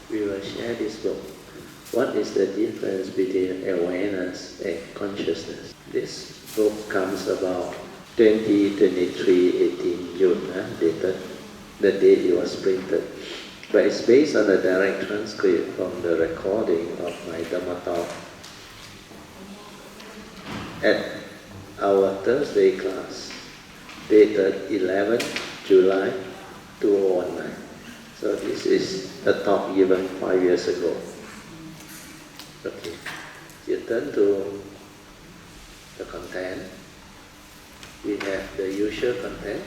we will share this book. What is the difference between awareness and consciousness? This book comes about 18 June, dated the date it was printed. But it's based on a direct transcript from the recording of my Dhamma talk at our Thursday class, dated 11 July 2019. So this is a talk given 5 years ago. Okay, you turn to the content. We have the usual content,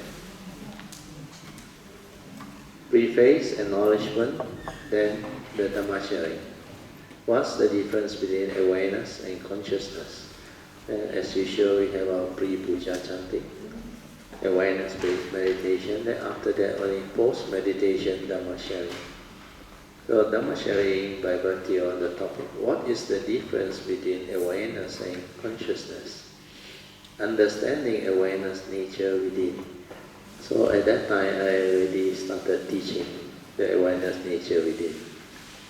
preface, acknowledgement, then the Dhamma sharing. What's the difference between awareness and consciousness? And as usual, we have our pre-puja chanting, awareness-based meditation, then after that only post-meditation Dhamma sharing. So Dhamma sharing by virtue on the topic, what is the difference between awareness and consciousness? Understanding awareness nature within. So at that time I already started teaching the awareness nature within.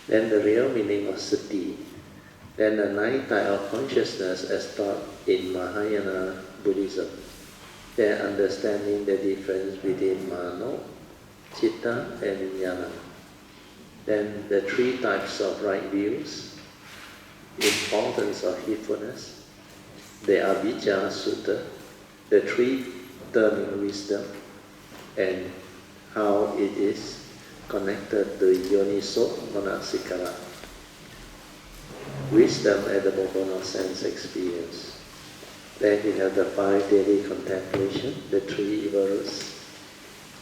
Then the real meaning of sati. Then the 9 type of consciousness as taught in Mahayana Buddhism. Then understanding the difference between mano, citta and vijnana. Then the 3 types of right views, importance of heedfulness, the Avijja Sutta, the 3 turning wisdom, and how it is connected to Yoniso Manasikara. Wisdom at the moment of sense experience. Then we have the 5 daily contemplation, the 3 evil roots,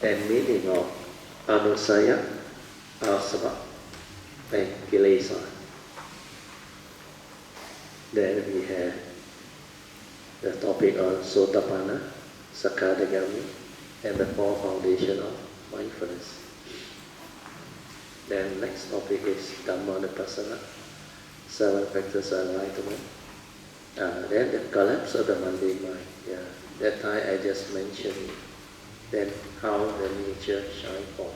and meaning of Anusaya, Asava, and Kilesa. Then we have the topic on Sotapanna, Sakadagami, and the 4 foundation of mindfulness. Then next topic is Dhammanupassana, 7 factors of enlightenment. Then the collapse of the mundane mind. Yeah, that time I just mentioned it. Then how the nature shine forth.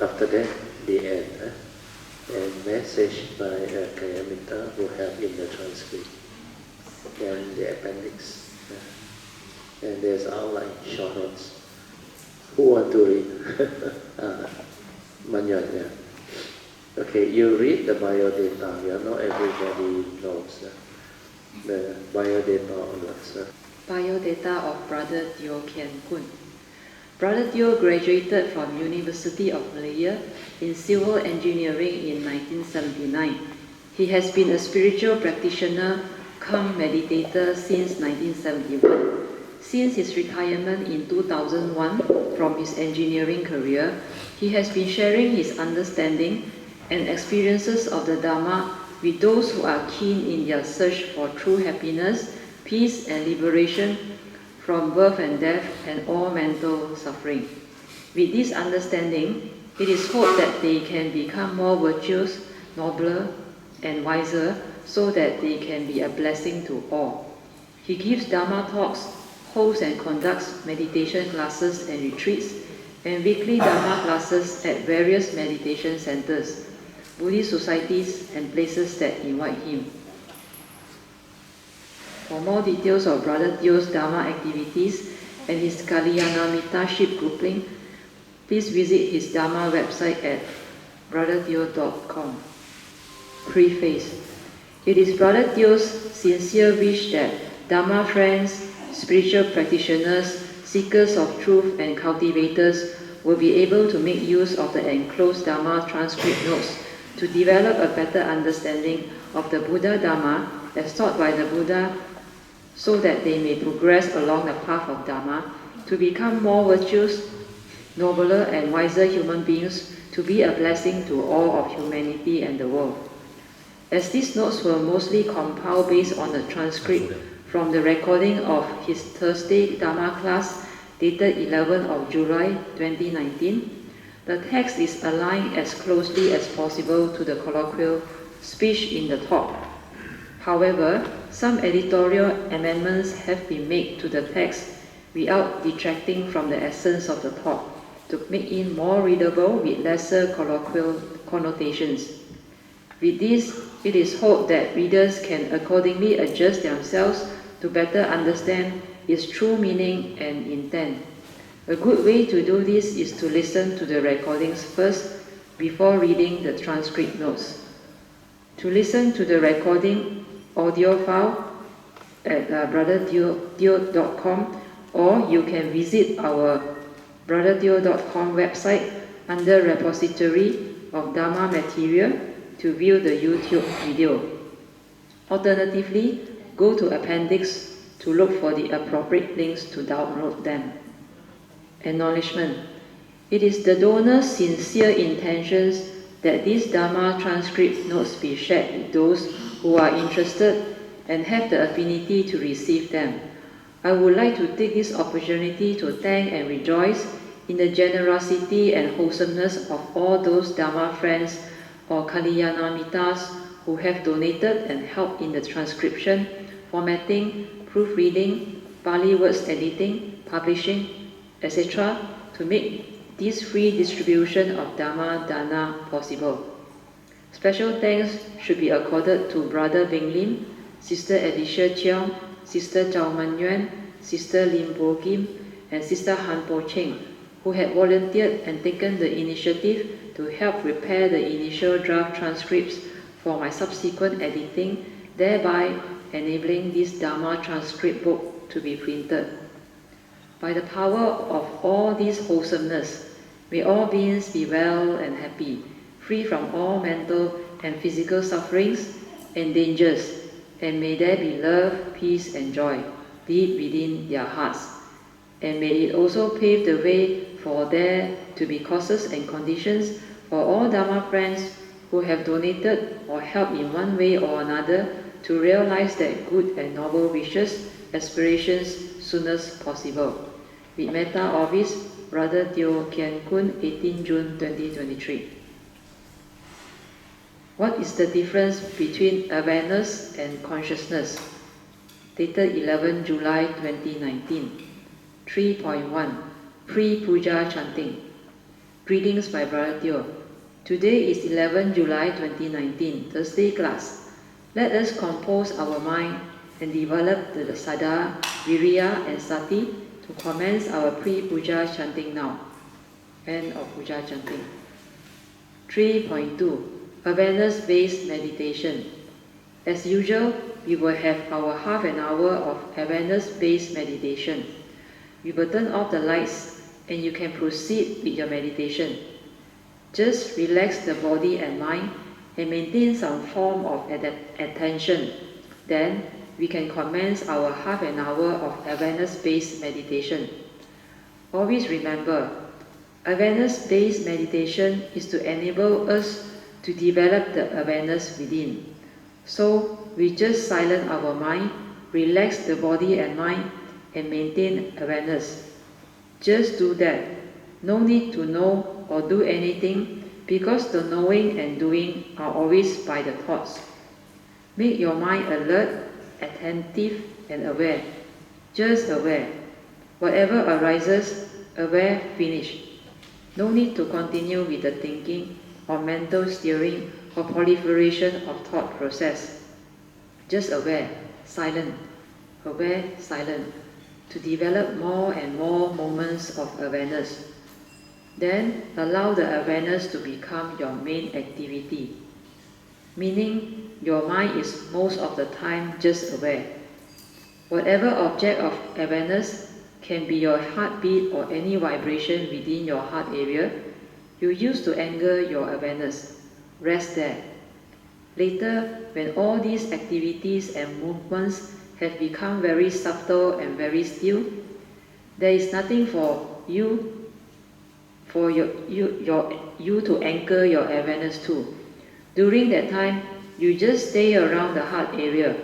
After that, the end. And message by Kayamita who have in the transcript. Then the appendix. And there's outline, short notes. Who want to read? Manyan, yeah. Okay, you read the biodata. Yeah, not everybody knows the biodata on that. Biodata of Brother Teo Kian Kun. Brother Teo graduated from University of Malaya in civil engineering in 1979. He has been a spiritual practitioner come meditator since 1971. Since his retirement in 2001 from his engineering career, he has been sharing his understanding and experiences of the Dhamma with those who are keen in their search for true happiness, peace and liberation from birth and death and all mental suffering. With this understanding, it is hoped that they can become more virtuous, nobler and wiser so that they can be a blessing to all. He gives Dhamma talks, holds and conducts meditation classes and retreats, and weekly Dhamma classes at various meditation centers, Buddhist societies and places that invite him. For more details of Brother Teo's Dhamma activities and his Kalyanamittaship grouping, please visit his Dhamma website at brotherteo.com. Preface. It is Brother Teo's sincere wish that Dhamma friends, spiritual practitioners, seekers of truth and cultivators will be able to make use of the enclosed Dhamma transcript notes to develop a better understanding of the Buddha Dhamma as taught by the Buddha, so that they may progress along the path of Dhamma to become more virtuous, nobler and wiser human beings, to be a blessing to all of humanity and the world. As these notes were mostly compiled based on a transcript from the recording of his Thursday Dhamma class dated 11 of July 2019, the text is aligned as closely as possible to the colloquial speech in the talk. However, some editorial amendments have been made to the text without detracting from the essence of the thought, to make it more readable with lesser colloquial connotations. With this, it is hoped that readers can accordingly adjust themselves to better understand its true meaning and intent. A good way to do this is to listen to the recordings first before reading the transcript notes. To listen to the recording audio file at brotherteo.com, or you can visit our brotherteo.com website under Repository of Dhamma Material to view the YouTube video. Alternatively, go to Appendix to look for the appropriate links to download them. Acknowledgement. It is the donor's sincere intentions that these Dhamma transcript notes be shared with those who are interested and have the affinity to receive them. I would like to take this opportunity to thank and rejoice in the generosity and wholesomeness of all those Dhamma friends or Kalyanamitas who have donated and helped in the transcription, formatting, proofreading, Pali words editing, publishing, etc. to make this free distribution of Dhamma Dana possible. Special thanks should be accorded to Brother Beng Lim, Sister Alicia Cheong, Sister Chao Man Yuan, Sister Lim Bo Kim, and Sister Han Po Cheng, who had volunteered and taken the initiative to help prepare the initial draft transcripts for my subsequent editing, thereby enabling this Dhamma transcript book to be printed. By the power of all this wholesomeness, may all beings be well and happy, free from all mental and physical sufferings and dangers, and may there be love, peace, and joy deep within their hearts. And may it also pave the way for there to be causes and conditions for all Dhamma friends who have donated or helped in one way or another to realize their good and noble wishes, aspirations soonest possible. With Metta Office, Brother Teo Kian Kun, 18 June 2023. What is the difference between awareness and consciousness? Dated 11 July 2019. 3.1 Pre-Puja Chanting. Greetings by Brother Teo. Today is 11 July 2019, Thursday class. Let us compose our mind and develop the Sada, Viriya and Sati to commence our pre-puja chanting now. End of puja chanting. 3.2 Awareness-based meditation. As usual, we will have our half an hour of awareness-based meditation. We will turn off the lights and you can proceed with your meditation. Just relax the body and mind and maintain some form of attention. Then we can commence our half an hour of awareness-based meditation. Always remember, awareness-based meditation is to enable us to develop the awareness within. So we just silence our mind, relax the body and mind, and maintain awareness. Just do that. No need to know or do anything, because the knowing and doing are always by the thoughts. Make your mind alert, attentive, and aware. Just aware. Whatever arises, aware, finish. No need to continue with the thinking or mental steering or proliferation of thought process. Just aware, silent, aware, silent, to develop more and more moments of awareness. Then allow the awareness to become your main activity, meaning your mind is most of the time just aware. Whatever object of awareness can be your heartbeat or any vibration within your heart area you use to anchor your awareness. Rest there. Later, when all these activities and movements have become very subtle and very still, there is nothing for you to anchor your awareness to. During that time, you just stay around the heart area,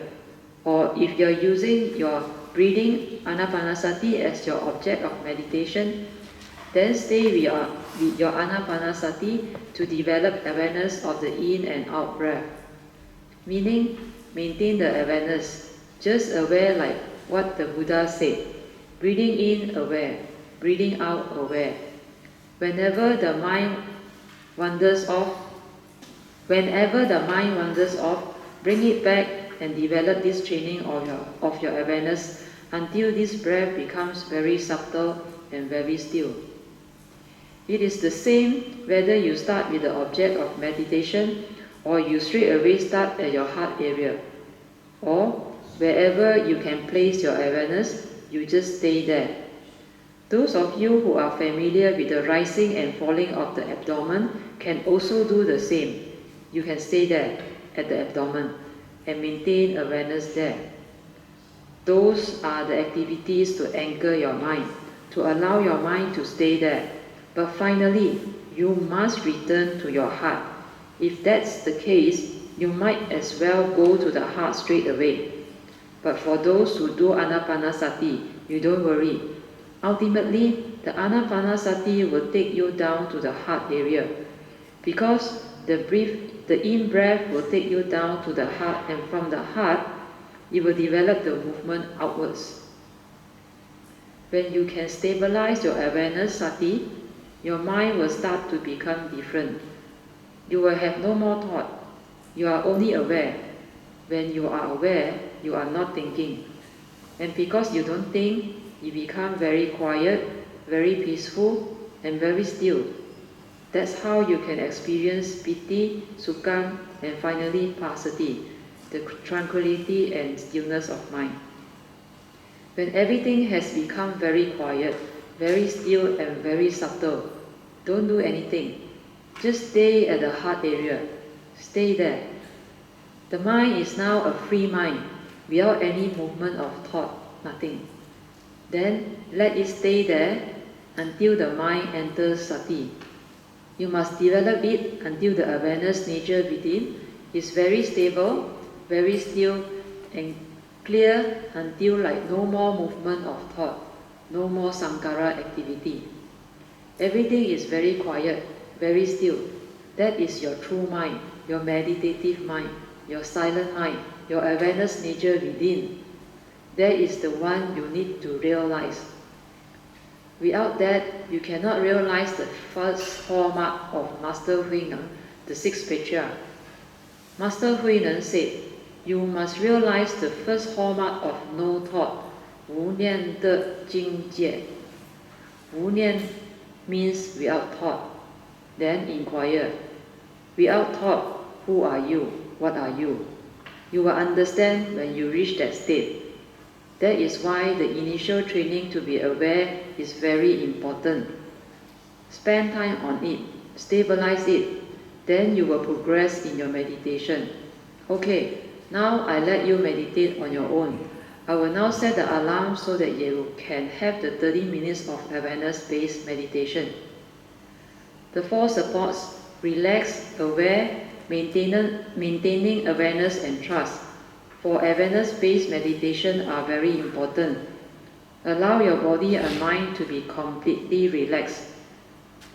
or if you're using your breathing anapanasati as your object of meditation, then stay with your anapanasati to develop awareness of the in and out breath. Meaning, maintain the awareness, just aware like what the Buddha said. Breathing in, aware. Breathing out, aware. Whenever the mind wanders off, bring it back and develop this training of your awareness until this breath becomes very subtle and very still. It is the same whether you start with the object of meditation or you straight away start at your heart area. Or wherever you can place your awareness, you just stay there. Those of you who are familiar with the rising and falling of the abdomen can also do the same. You can stay there at the abdomen and maintain awareness there. Those are the activities to anchor your mind, to allow your mind to stay there. But finally, you must return to your heart. If that's the case, you might as well go to the heart straight away. But for those who do Anapanasati, you don't worry. Ultimately, the Anapanasati will take you down to the heart area, because the in-breath will take you down to the heart, and from the heart, you will develop the movement outwards. When you can stabilize your awareness, Sati, your mind will start to become different. You will have no more thought. You are only aware. When you are aware, you are not thinking. And because you don't think, you become very quiet, very peaceful, and very still. That's how you can experience piti, sukham, and finally pasati, the tranquility and stillness of mind. When everything has become very quiet, very still, and very subtle, don't do anything. Just stay at the heart area. Stay there. The mind is now a free mind, without any movement of thought, nothing. Then let it stay there until the mind enters sati. You must develop it until the awareness nature within is very stable, very still, and clear until like no more movement of thought, no more sankara activity. Everything is very quiet, very still. That is your true mind, your meditative mind, your silent mind, your awareness nature within. That is the one you need to realize. Without that, you cannot realize the first hallmark of Master Hui Neng, the sixth patriarch. Master Hui Neng said, you must realize the first hallmark of no thought, 无念的境界. 无念 means without thought. Then inquire, without thought, who are you? What are you? You will understand when you reach that state. That is why the initial training to be aware is very important. Spend time on it, stabilize it, then you will progress in your meditation. Okay, now I let you meditate on your own. I will now set the alarm so that you can have the 30 minutes of awareness-based meditation. The four supports: relax, aware, maintaining awareness and trust, for awareness-based meditation are very important. Allow your body and mind to be completely relaxed.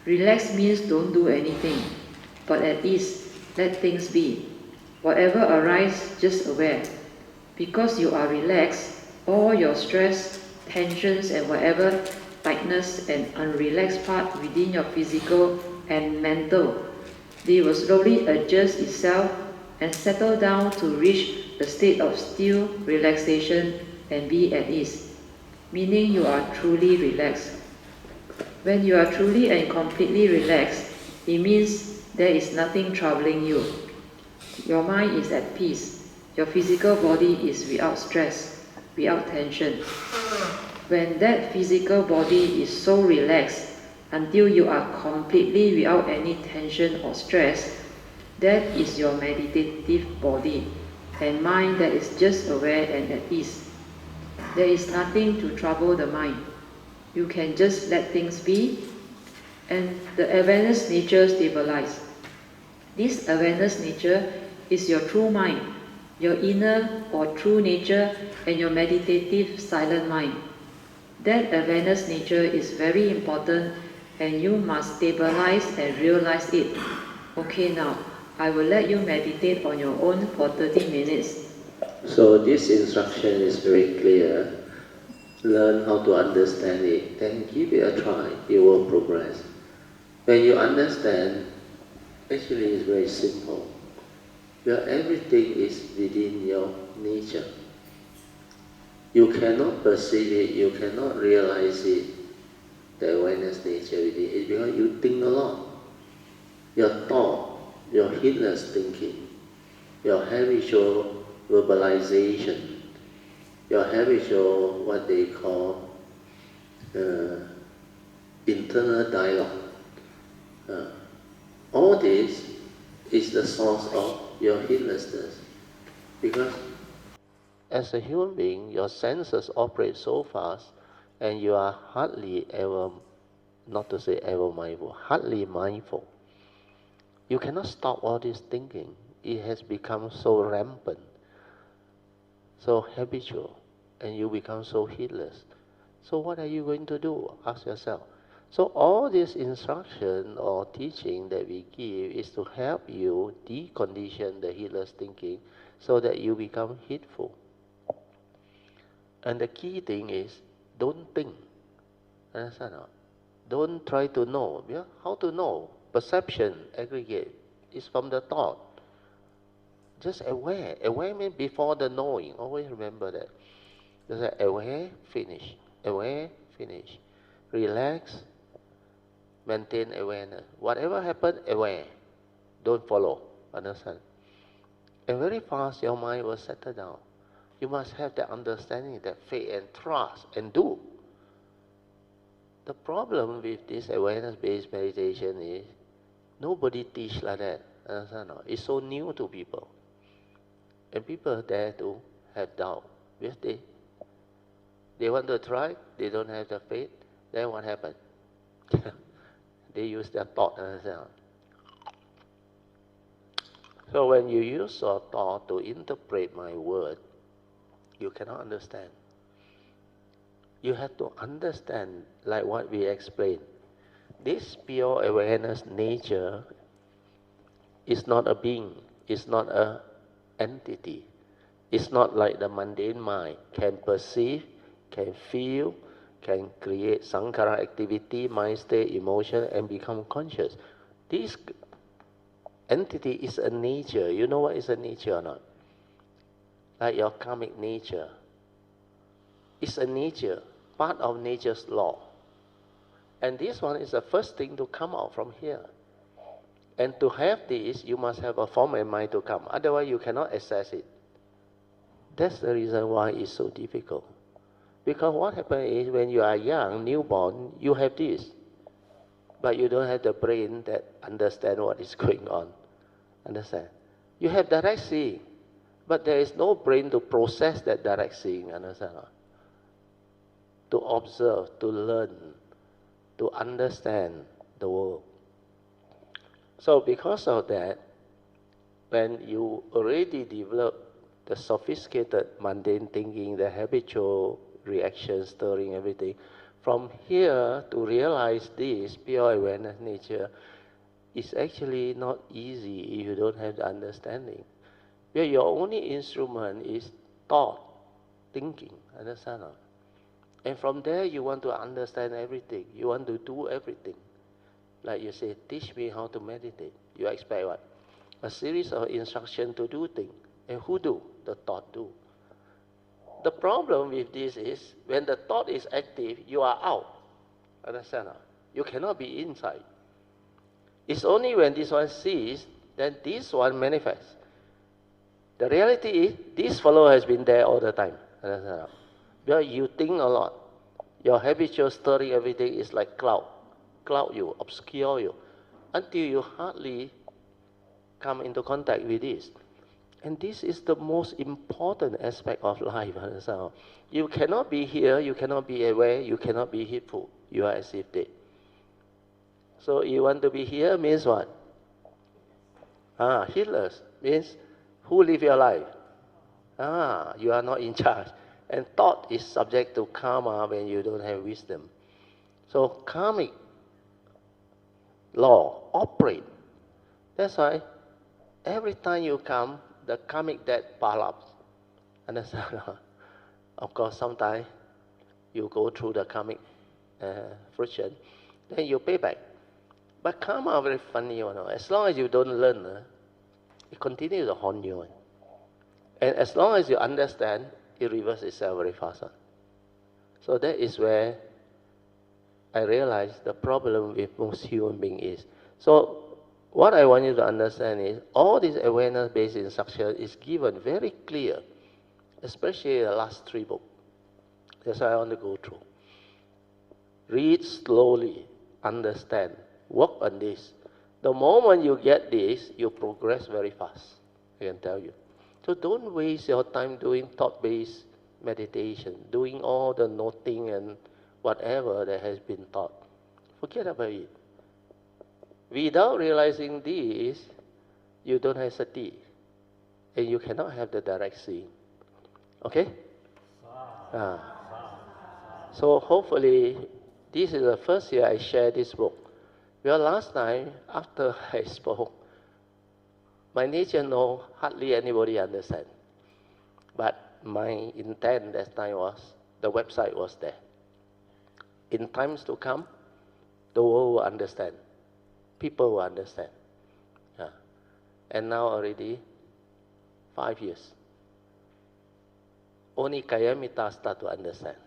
Relax means don't do anything, but at ease, let things be. Whatever arises, just aware. Because you are relaxed, all your stress, tensions, and whatever tightness and unrelaxed part within your physical and mental, they will slowly adjust itself and settle down to reach the state of still relaxation and be at ease, meaning you are truly relaxed. When you are truly and completely relaxed, it means there is nothing troubling you. Your mind is at peace. Your physical body is without stress, without tension. When that physical body is so relaxed until you are completely without any tension or stress, that is your meditative body and mind that is just aware and at ease. There is nothing to trouble the mind. You can just let things be, and the awareness nature stabilize. This awareness nature is your true mind, your inner or true nature, and your meditative silent mind. That awareness nature is very important, and you must stabilize and realize it. Okay, now I will let you meditate on your own for 30 minutes. So this instruction is very clear. learn how to understand it, then give it a try, it will progress. When you understand, actually it's very simple. Where everything is within your nature. You cannot perceive it, you cannot realize it, the awareness nature within it, because you think a lot. Your thought, your heedless thinking, your habitual verbalization, your habitual, what they call internal dialogue. All this is the source of your heedlessness. Because as a human being, your senses operate so fast and you are hardly ever, not to say ever mindful, hardly mindful. You cannot stop all this thinking. It has become so rampant, so habitual, and you become so heedless. So what are you going to do? Ask yourself. So all this instruction or teaching that we give is to help you decondition the heedless thinking so that you become heedful. And the key thing is, don't think. Understand? Don't try to know. Yeah? How to know? Perception, aggregate, is from the thought. Just aware. Aware means before the knowing. Always remember that. Just aware, finish. Aware, finish. Relax, maintain awareness. Whatever happens, aware. Don't follow. Understand? And very fast your mind will settle down. You must have that understanding, that faith and trust, and do. The problem with this awareness-based meditation is nobody teach like that. Understand? It's so new to people. And people dare to have doubt. Because they want to try, they don't have the faith, then what happens? They use their thought. Understand? So when you use your thought to interpret my word, you cannot understand. You have to understand, like what we explained. This pure awareness nature is not a being, it's not an entity. It's not like the mundane mind can perceive, can feel, can create sankhara activity, mind state, emotion, and become conscious. This entity is a nature. You know what is a nature or not? Like your karmic nature. It's a nature, part of nature's law. And this one is the first thing to come out from here. And to have this, you must have a form and mind to come. Otherwise, you cannot access it. That's the reason why it's so difficult. Because what happens is when you are young, newborn, you have this. But you don't have the brain that understands what is going on. Understand? You have direct seeing. But there is no brain to process that direct seeing. Understand? To observe, to learn, to understand the world. So because of that, when you already develop the sophisticated mundane thinking, the habitual reaction, stirring, everything, from here to realize this pure awareness nature is actually not easy if you don't have the understanding. Where your only instrument is thought, thinking, understand? And from there you want to understand everything. You want to do everything. Like you say, teach me how to meditate. You expect what? A series of instructions to do things. And who do? The thought do. The problem with this is, when the thought is active, you are out. Understand? You cannot be inside. It's only when this one sees, then this one manifests. The reality is, this fellow has been there all the time. Understand? Because you think a lot. Your habitual stirring, everything is like cloud you, obscure you, until you hardly come into contact with this. And this is the most important aspect of life. Understand? You cannot be here, you cannot be aware, you cannot be heedful. You are as if dead. So you want to be here means what? Heedless means who live your life? You are not in charge. And thought is subject to karma when you don't have wisdom. So karmic law operate. That's why every time you come, the karmic debt pile up. Understand? Of course, sometimes you go through the karmic friction, then you pay back. But karma very funny, you know. As long as you don't learn, it continues to haunt you. And as long as you understand, it reverses itself very fast. So that is where I realized the problem with most human beings is. So what I want you to understand is all this awareness-based instruction is given very clear, especially the last 3 books. That's why I want to go through. Read slowly, understand, work on this. The moment you get this, you progress very fast, I can tell you. So don't waste your time doing thought-based meditation, doing all the noting and whatever that has been taught. Forget about it. Without realizing this, you don't have sati, and you cannot have the direct seeing. Okay? So hopefully, this is the first year I share this book. Well, last time, after I spoke, my nature know hardly anybody understand. But my intent that time was, the website was there. In times to come, the world will understand. People will understand. And now already 5 years. Only Kayamita start to understand.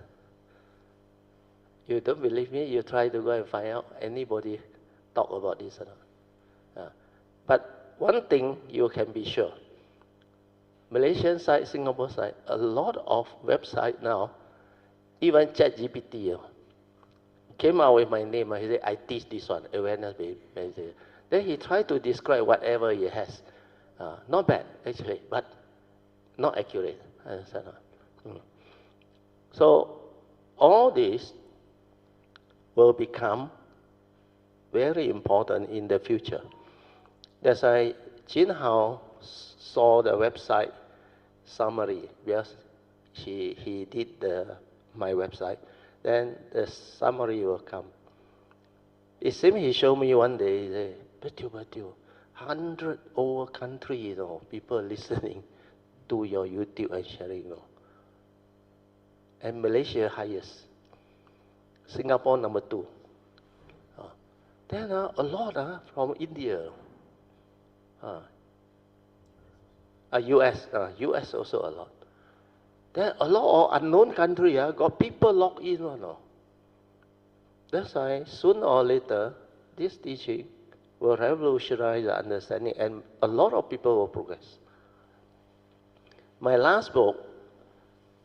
You don't believe me? You try to go and find out anybody talk about this or not. But one thing you can be sure. Malaysian side, Singapore side, a lot of websites now, even ChatGPT came out with my name. He said, I teach this one, awareness-based meditation. Then he tried to describe whatever he has. Not bad, actually, but not accurate. Understand? So all this will become very important in the future. That's why Jin Hao saw the website summary, because he did my website. Then the summary will come. It seems he showed me one day, he said, Betul, 100 over countries, you know, people listening to your YouTube and sharing, you know. And Malaysia highest. Singapore number 2. Then a lot from India. US also a lot. Then a lot of unknown country got people logged in. No? That's why sooner or later, this teaching will revolutionize the understanding and a lot of people will progress. My last book,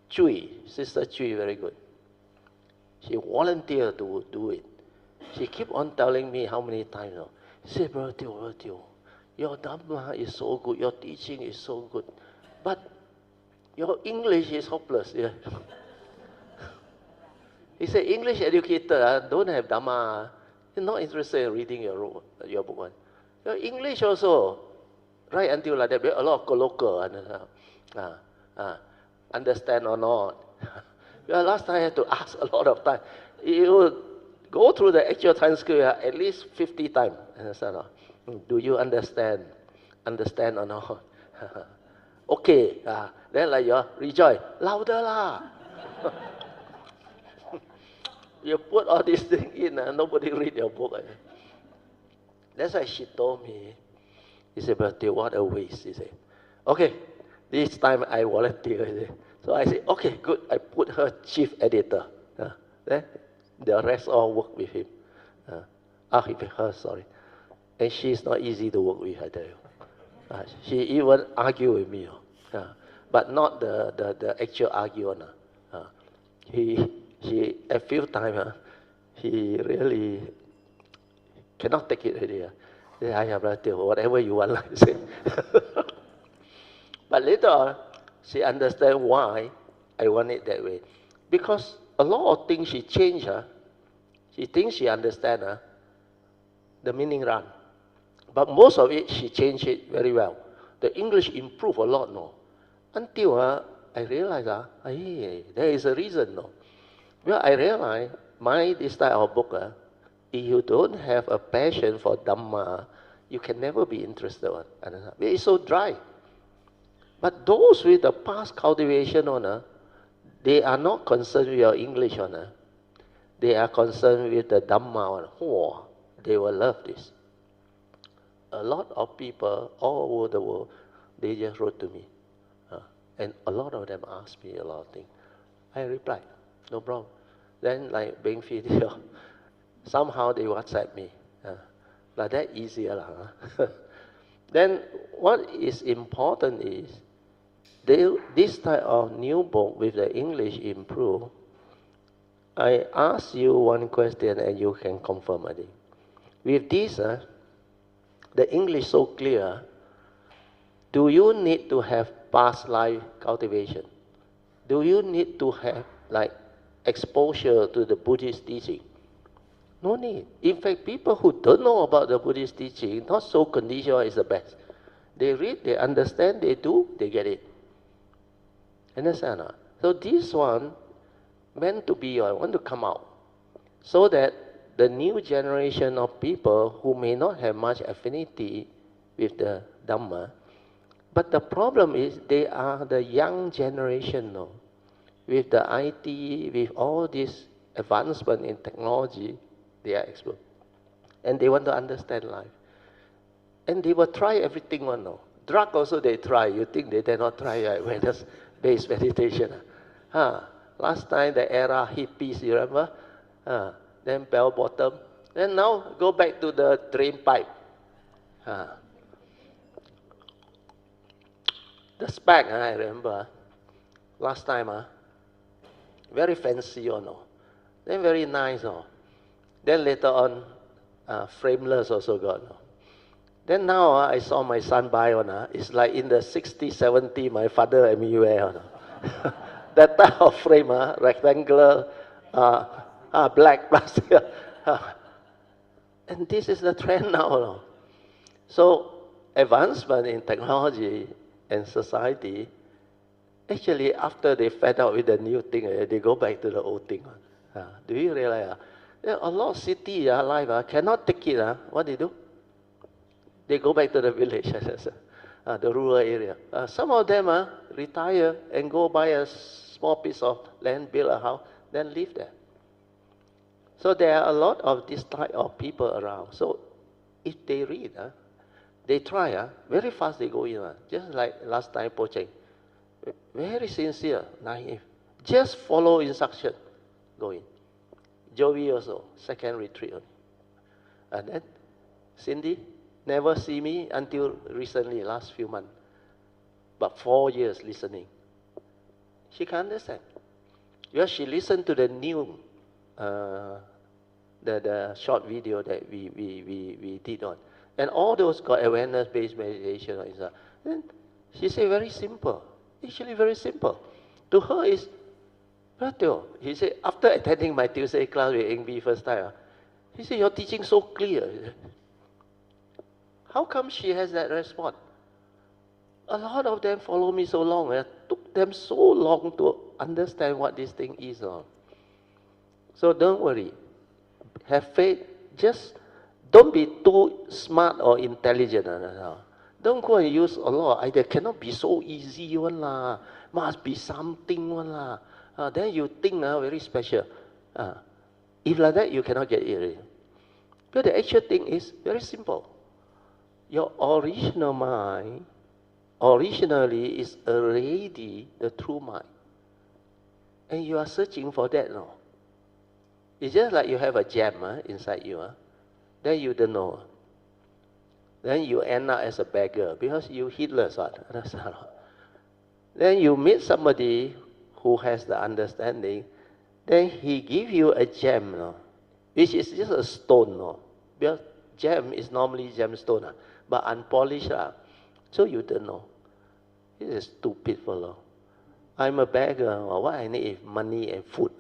Chui, Sister Chui, very good. She volunteered to do it. She kept on telling me how many times. She said, Brother Teo, your Dhamma is so good, your teaching is so good, but your English is hopeless. Yeah. He said, English educator don't have Dhamma. You're not interested in reading your book. Your English also, right until like that, a lot of colloquial. Understand or not? Well, last time I had to ask a lot of time. You go through the actual transcript at least 50 times. Understand or not? Do you understand? Understand or not? Okay. Then like you rejoice. Louder lah. You put all these things in and nobody read your book. That's why she told me. He said, but what a waste. He said, okay, this time I volunteer. So I said, okay, good. I put her chief editor. Then the rest all work with him. With her, sorry. And she's not easy to work with, I tell you. She even argue with me. But not the actual argument. He a few times, he really cannot take it already. Whatever you want, like say. But later on, she understands why I want it that way. Because a lot of things she changed. She thinks she understands the meaning run. But most of it, she changed it very well. The English improved a lot, no? Until I realized, there is a reason, no? Well, I realized this style of book, if you don't have a passion for Dhamma, you can never be interested in it. It's so dry. But those with the past cultivation They are not concerned with your English one. They are concerned with the Dhamma one. Oh, they will love this. A lot of people all over the world, they just wrote to me. And a lot of them asked me a lot of things. I replied, no problem. Then like being video, somehow they WhatsApp me. Like that easier. Then what is important is, this type of new book with the English improved, I ask you one question and you can confirm it. With this, the English so clear, do you need to have past life cultivation? Do you need to have like exposure to the Buddhist teaching? No need. In fact, people who don't know about the Buddhist teaching, not so conditional is the best. They read, they understand, they do, they get it. Understand? So this one meant to be, I want to come out, so that the new generation of people who may not have much affinity with the Dhamma, but the problem is they are the young generation now. With the IT, with all this advancement in technology, they are expert. And they want to understand life. And they will try everything one now. Drug also they try. You think they did not try awareness-based meditation. Last time the era hippies, you remember? Then bell bottom. Then now go back to the drain pipe. The spec, I remember. Last time, very fancy, Then very nice, Then later on, frameless also got. Then now I saw my son buy one. It's like in the 60, 70, my father and me wear. That type of frame, rectangular, black plastic. And this is the trend now. So advancement in technology and society, actually after they fed up with the new thing, they go back to the old thing. Do you realize? A lot of city life cannot take it. What they do? They go back to the village, the rural area. Some of them retire and go buy a small piece of land, build a house, then live there. So there are a lot of this type of people around. So if they read, they try, very fast they go in. Just like last time Pocheng. Very sincere, naive. Just follow instruction, go in. Joey also, second retreat. And then Cindy, never see me until recently, last few months. But 4 years listening. She can understand. Because she listened to the new, the short video that we did on. And all those got awareness-based meditation. Then she said very simple. Actually very simple. To her is, he said, after attending my Tuesday class with Eng Bee first time, he said, your teaching so clear. How come she has that response? A lot of them follow me so long. It took them so long to understand what this thing is. So don't worry. Have faith. Just don't be too smart or intelligent. Don't go and use a lot. It cannot be so easy one lah. Must be something one lah. Then you think very special. If like that, you cannot get it already. But the actual thing is very simple. Your original mind, originally is already the true mind. And you are searching for that now. It's just like you have a gem inside you. Then you don't know. Then you end up as a beggar because you heedless. Then you meet somebody who has the understanding. Then he give you a gem, which is just a stone. Because gem is normally gemstone, but unpolished. So you don't know. This is stupid fellow. I'm a beggar. What I need is money and food.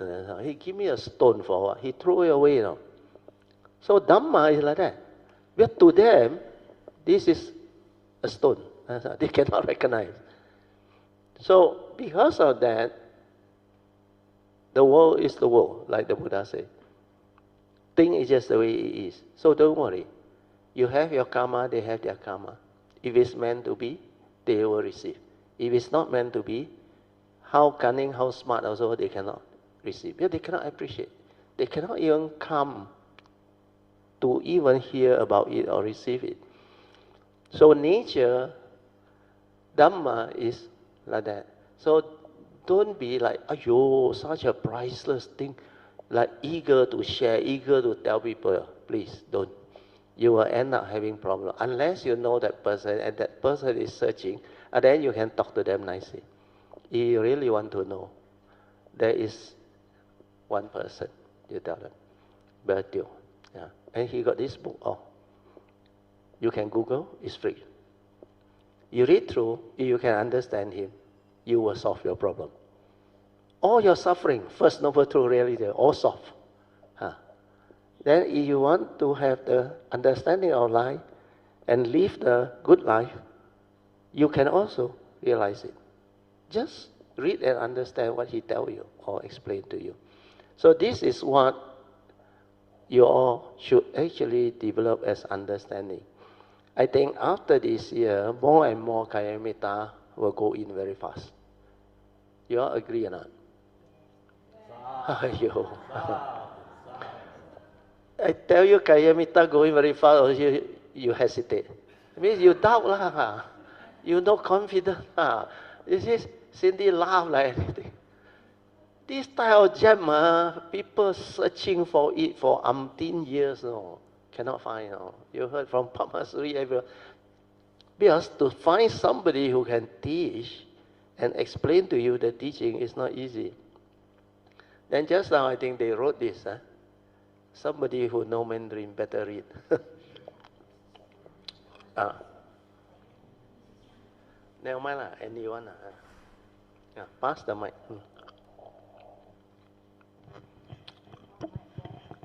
He give me a stone for what? He throw it away. So Dhamma is like that. But to them, this is a stone. They cannot recognize. So because of that, the world is the world, like the Buddha said. Thing is just the way it is. So don't worry. You have your karma, they have their karma. If it's meant to be, they will receive. If it's not meant to be, how cunning, how smart also they cannot receive. Because they cannot appreciate. They cannot even come to even hear about it or receive it. So nature, Dhamma is like that. So don't be like, ayo, such a priceless thing, like eager to share, eager to tell people. Please don't. You will end up having problem unless you know that person and that person is searching, and then you can talk to them nicely. If you really want to know, there is one person, you tell them, Bertio, yeah, and he got this book. Oh, you can Google, it's free. You read through, if you can understand him, you will solve your problem. All your suffering, First Noble Truth reality, all solved. Then if you want to have the understanding of life and live the good life, you can also realize it. Just read and understand what he tells you or explain to you. So this is what you all should actually develop as understanding. I think after this year, more and more Kaya Metta will go in very fast. You all agree or not? I tell you, Kaya Metta going very fast, or you hesitate. It means you doubt lah. You no confidence lah. This is Cindy laugh like anything. This type of gem, people searching for it for umpteen years, no, cannot find. No. You heard from Pamasuri, everyone. Because to find somebody who can teach and explain to you the teaching is not easy. Then just now, I think they wrote this. Somebody who know Mandarin better read. Never mind lah, anyone. Yeah, pass the mic.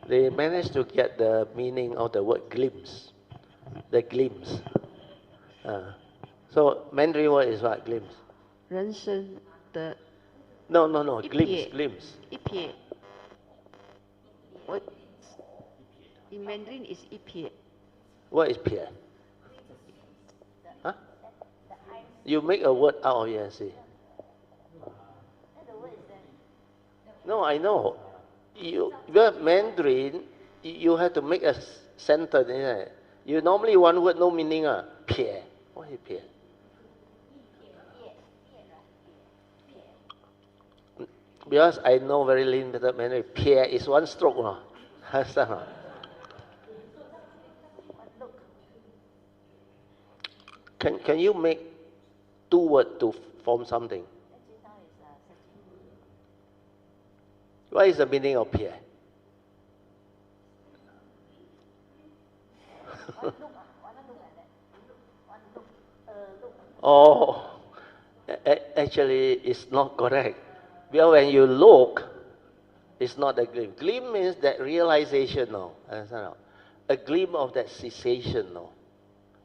They managed to get the meaning of the word glimpse. The glimpse. So Mandarin word is what? Glimpse. 人生的 No,一瞥 glimpse, glimpse. 一瞥 What in Mandarin is 一瞥 What is peer? Huh? You make a word out of it and see. No, I know. Well, Mandarin, you have to make a sentence. You normally one word no meaning. Peer. What is peer? Because I know very limited Mandarin. Peer is one stroke. No? Can you make two words to form something? What is the meaning of peer? Oh, actually, it's not correct. Because when you look, it's not a glimpse. Glimpse means that realization, no. A glimpse of that cessation, no.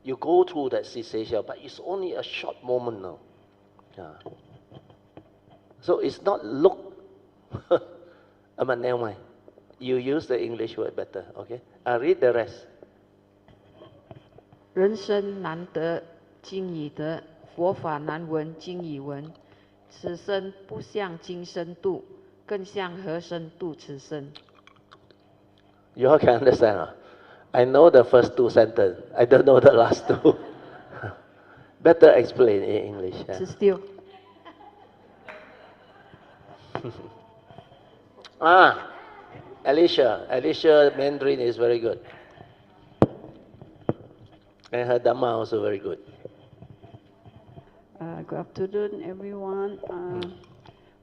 You go through that cessation, but it's only a short moment, no. Yeah. So it's not look. But never mind. You use the English word better, okay? I'll read the rest. 人生难得今已得，佛法难闻今已闻。此生不向今生度，更向何生度此生。 You all can understand. I know the first two sentences. I don't know the last two. Better explain in English. Yeah. Sit still. Alicia Mandarin is very good. And her Dhamma also very good. Good afternoon, everyone.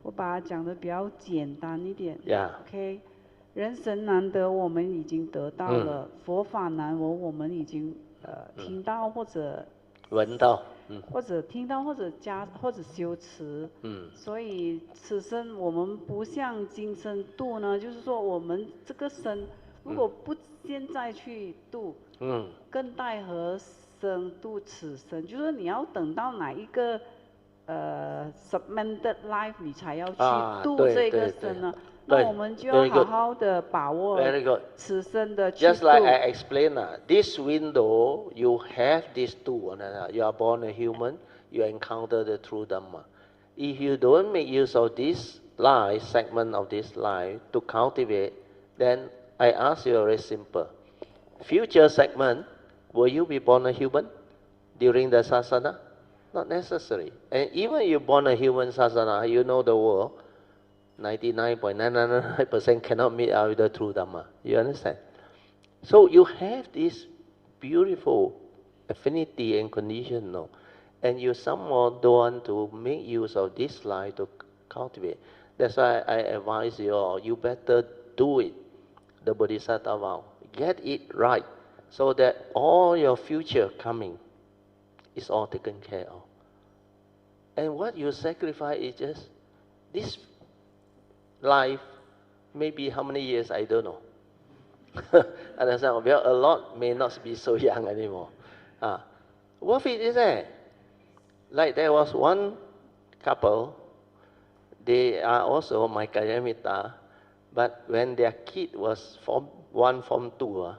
我把它讲得比较简单一点。Yeah. OK， 人生难得，我们已经得到了；佛法难闻，我们已经听到或者闻到，或者听到或者修持。所以此生我们不向今生度呢，就是说我们这个生如果不现在去度，更待何生度此生？就是说你要等到哪一个submitted life 你才要去度这个生呢？那我们就要好好的把握此生的去度。Just like I explained, this window you have these two. You are born a human, you encounter the true Dhamma. if you don't make use of this life, segment of this life to cultivate, then I ask you very simple. Future segment, will you be born a human during the sasana? Not necessary. And even you born a human sasana, you know the world, 99.999% cannot meet out with the true Dhamma. You understand? So you have this beautiful affinity and condition, no? And you somehow don't want to make use of this life to cultivate. That's why I advise you all, you better do it, the Bodhisattva vow. Get it right, so that all your future coming is all taken care of. And what you sacrifice is just this life, maybe how many years, I don't know. Understand? Well, a lot may not be so young anymore. Worth it, isn't it? Like there was one couple, they are also my Kayamita, but when their kid was Form 1, Form 2,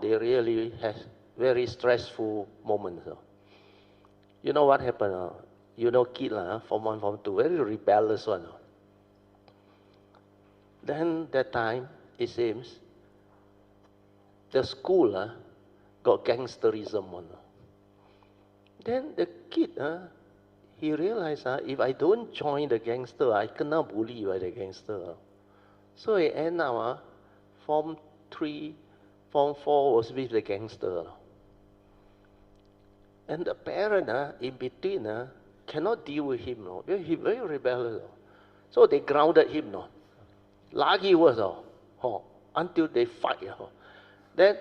they really had very stressful moments. You know what happened? You know kid, Form 1, Form 2, very rebellious one. Then that time, it seems, the school got gangsterism one. Then the kid, he realized if I don't join the gangster, I cannot bully by the gangster. So he ended up, Form 3, Form 4 was with the gangster. And the parent in between cannot deal with him. He's very rebellious. So they grounded him. Lagi was until they fight. Then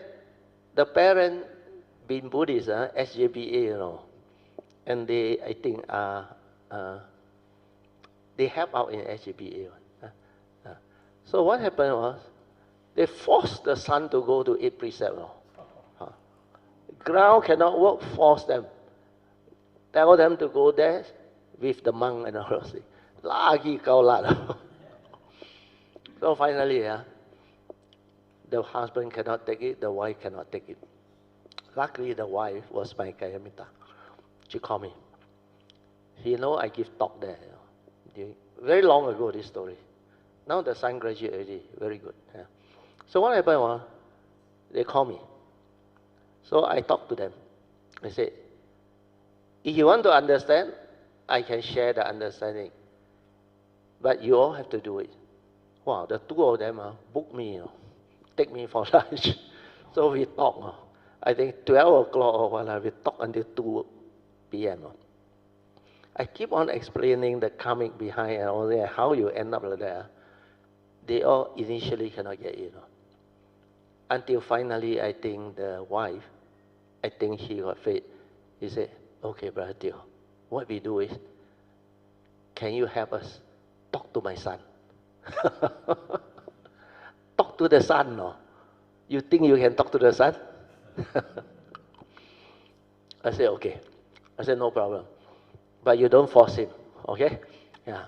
the parent being Buddhist, SJBA, and they, I think, they help out in SJBA. So what happened was, they forced the son to go to 8 precepts. Ground cannot work, force them. Tell them to go there with the monk and the horse. Lagi kau lat. So finally, the husband cannot take it, the wife cannot take it. Luckily, the wife was my Kayamita. She called me. She I give talk there. Very long ago, this story. Now the son graduated already. Very good. So what happened was, they called me. So I talked to them. I said, if you want to understand, I can share the understanding. But you all have to do it. Wow, the two of them booked me, take me for lunch. So we talk. I think 12 o'clock or whatever, we talk until 2 p.m. I keep on explaining the karmic behind and all that, how you end up like that. They all initially cannot get it. Until finally, I think the wife, I think she got faith. He said, okay, Brother Teo, what we do is, can you help us talk to my son? Talk to the son, no? You think you can talk to the son? I said, okay. I said, no problem. But you don't force him, okay? Yeah.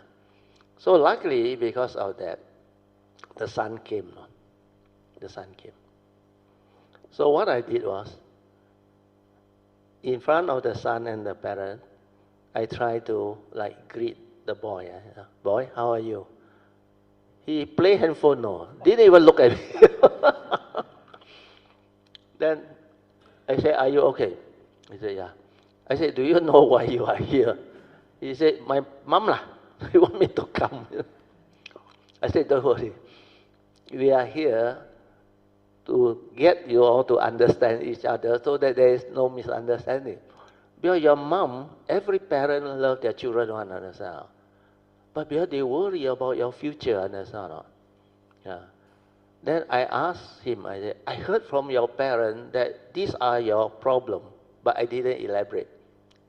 So luckily, because of that, the son came. No? The son came. So what I did was, in front of the son and the parent, I tried to greet the boy. Boy, how are you? He played handphone, no, didn't even look at me. Then I said, are you okay? He said, yeah. I said, do you know why you are here? He said, my mom he want me to come. I said, don't worry. We are here to get you all to understand each other so that there is no misunderstanding. Because your mom, every parent loves their children, understand? But because they worry about your future, understand? Yeah. Then I asked him, I said, I heard from your parents that these are your problems, but I didn't elaborate.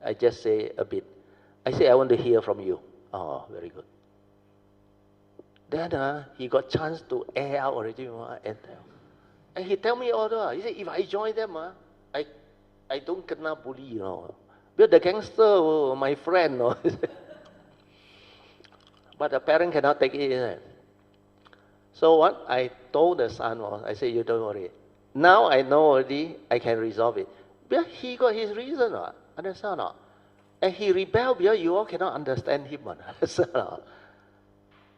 I just say a bit. I said, I want to hear from you. Oh, very good. Then he got chance to air out already. And he tell me all that. He said, if I join them, I don't kena bully, Because the gangster, my friend, But the parent cannot take it. So what I told the son was, I said, you don't worry. Now I know already, I can resolve it. But he got his reason, understand? And he rebelled because you all cannot understand him.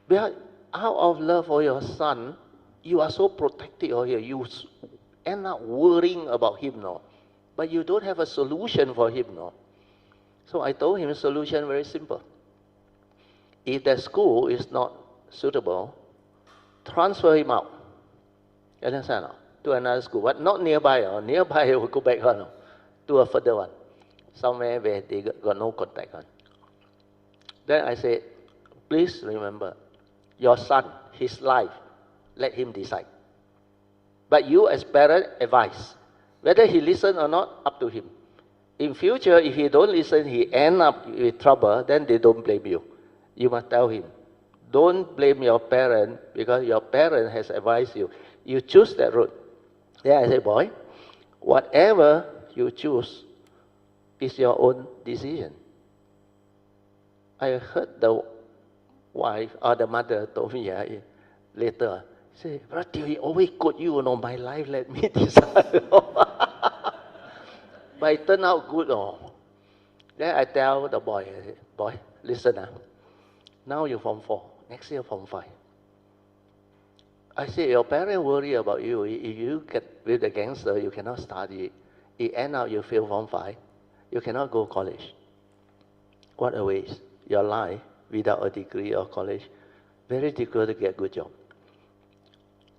Because out of love for your son, you are so protective of him. You end up worrying about him, no? But you don't have a solution for him, no? So I told him a solution very simple. If the school is not suitable, transfer him out. You understand? No? To another school, but not nearby. No? Nearby, he will go back no? To a further one, somewhere where they got no contact. No? Then I said, please remember, your son, his life, let him decide. But you as parent, advise. Whether he listen or not, up to him. In future, if he don't listen, he end up with trouble, then they don't blame you. You must tell him. Don't blame your parent because your parent has advised you. You choose that route. Then I said, boy, whatever you choose is your own decision. I heard the wife or the mother told me later, say, brother, he always quote you, my life, let me decide. But it turned out good. Then I tell the boy, boy, listen, now you're Form 4, next year Form 5. I say, your parents worry about you. If you get with the gangster, you cannot study. It end up you fail Form 5. You cannot go college. What a waste. Your life without a degree or college, very difficult to get a good job.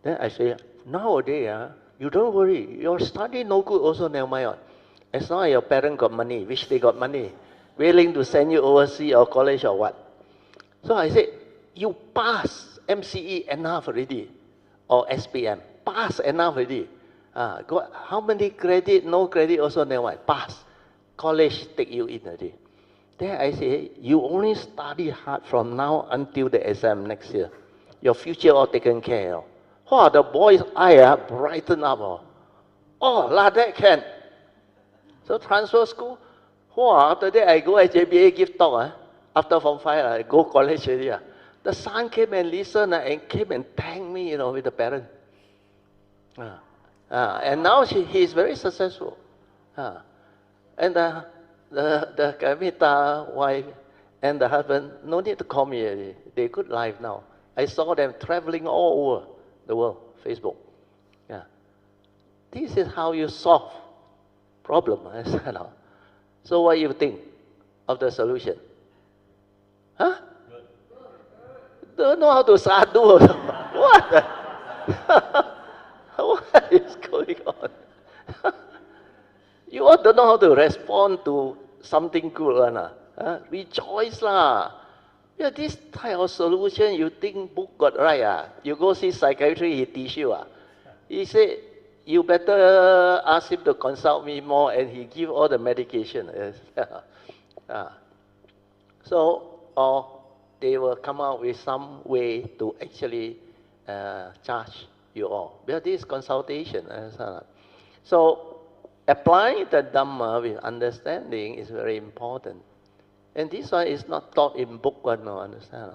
Then I say, nowadays, you don't worry. Your study no good also never mind. As long as your parents got money, which they got money, willing to send you overseas or college or what. So I said, you pass MCE enough already, or SPM, pass enough already. Got how many credit, no credit also never mind. Pass. College take you in already. Then I say, you only study hard from now until the exam next year. Your future all taken care of. Oh, the boy's eye brighten up. Oh, like that can. So transfer school. Oh, after that I go at JBA give talk. After Form 5, I go college already. The son came and listened and came and thanked me, with the parent. And now he is very successful. And the Kamita wife and the husband, no need to call me already. They good life now. I saw them traveling all over the world, Facebook. This is how you solve problem. So what do you think of the solution? Huh? Don't know how to sadhu. What? What is going on? You all don't know how to respond to something good. Rejoice lah. Yeah, this type of solution you think book got right. You go see psychiatrist, he teach you. He said, you better ask him to consult me more, and he give all the medication. So, they will come out with some way to actually charge you all. Because this is consultation. So, applying the Dhamma with understanding is very important. And this one is not taught in book, understand?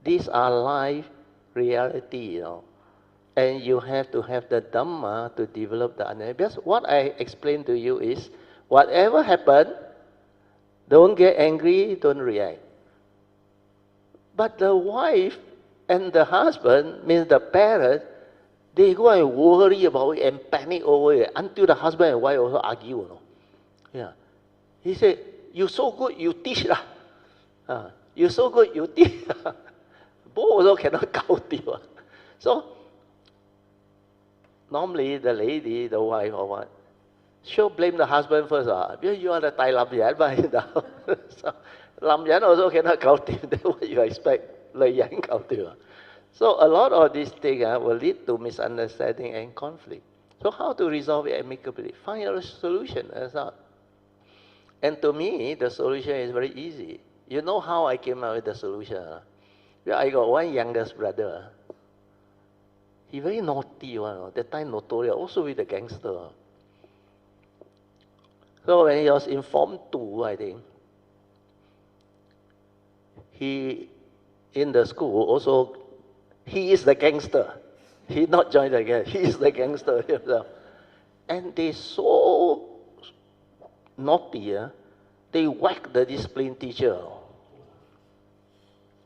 These are life reality, And you have to have the Dhamma to develop the understanding. Because what I explained to you is, whatever happens, don't get angry, don't react. But the wife and the husband, means the parent, they go and worry about it and panic over it until the husband and wife also argue. He said, you so good, you teach lah. You so good, you teach. Both also cannot count you. So, normally the lady, the wife or what, she'll blame the husband first. Because you are the Tai Lam Yan. So, Lam Yan also cannot count you. Then what you expect? Le Yan count you. So a lot of these things will lead to misunderstanding and conflict. So how to resolve it amicably? Find a solution. And to me, the solution is very easy. You know how I came up with the solution? I got one youngest brother. He very naughty one. That time notorious, also with the gangster. So when he was in Form 2, I think, he, in the school, also, he is the gangster. He not joined the gang. He is the gangster himself. And they so naughty, they whacked the discipline teacher.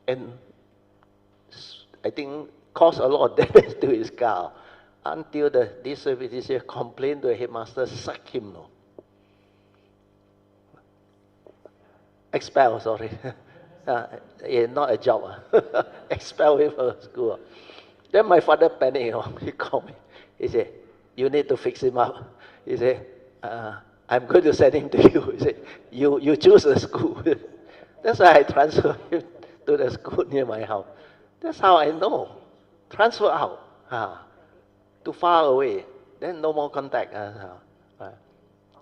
And I think caused a lot of damage to his car. Until the discipline teacher complained to the headmaster, sack him. No. Expel, sorry. Not a job. Expel him from school. Then my father panicked. He called me. He said, you need to fix him up. He said, I'm going to send him to you. He said, you choose the school. That's why I transferred him to the school near my house. That's how I know. Transfer out. Too far away. Then no more contact.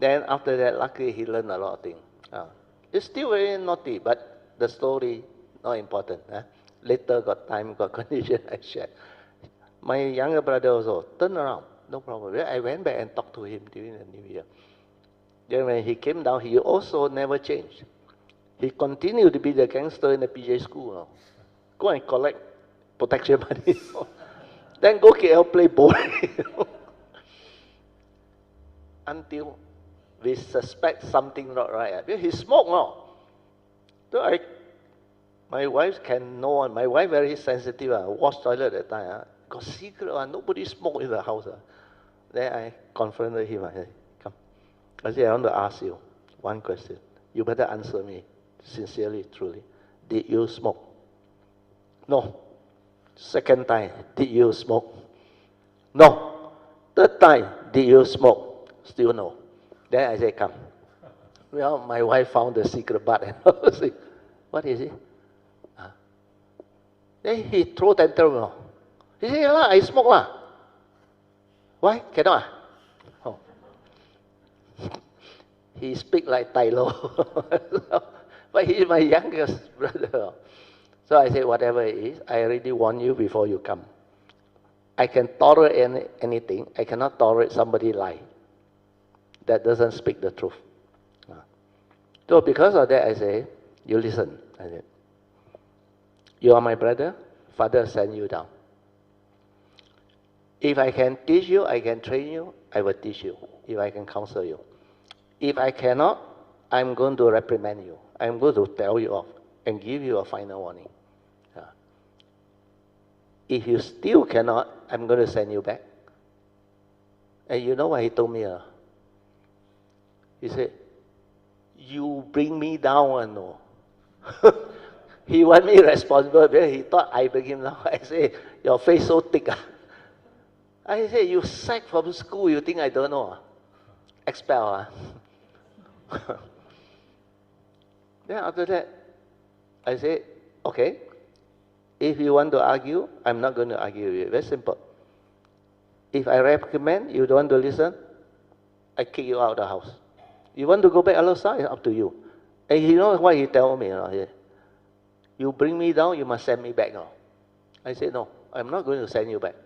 Then after that, luckily he learned a lot of things. It's still very naughty, but the story not important. Later got time, got condition, I share. My younger brother also turned around, no problem. I went back and talked to him during the New Year. Then when he came down, he also never changed. He continued to be the gangster in the PJ school. Go and collect protection money. Then go KL play bowling. Until we suspect something not right. He smoked now. So my wife can know. My wife very sensitive. Wash toilet at that time. Got secret. Nobody smoked in the house. Then I confronted him. I said, come. I said, I want to ask you one question. You better answer me sincerely, truly. Did you smoke? No. Second time, did you smoke? No. Third time, did you smoke? Still no. Then I said, come. Well, my wife found the secret button. What is it? Then he threw tantrum. He said, yeah, I smoke lah. Why? Cannot. Oh. He speak like Tai Lo. But he's my youngest brother. So I said, whatever it is, I already warned you before you come. I can tolerate anything. I cannot tolerate somebody lie. That doesn't speak the truth. So because of that, I say, you listen. I said, you are my brother. Father sent you down. If I can teach you, I can train you, I will teach you. If I can counsel you. If I cannot, I'm going to reprimand you. I'm going to tell you off and give you a final warning. If you still cannot, I'm going to send you back. And you know what he told me? He said, you bring me down. No. He want me responsible. He thought I bring him down. I say, your face so thick. I say, you sacked from school. You think I don't know? Expel. Then after that, I said, okay. If you want to argue, I'm not going to argue with you. Very simple. If I recommend, you don't want to listen, I kick you out of the house. You want to go back outside, it's up to you. And you know what he tell me? He said, you bring me down, you must send me back. I said, no, I'm not going to send you back.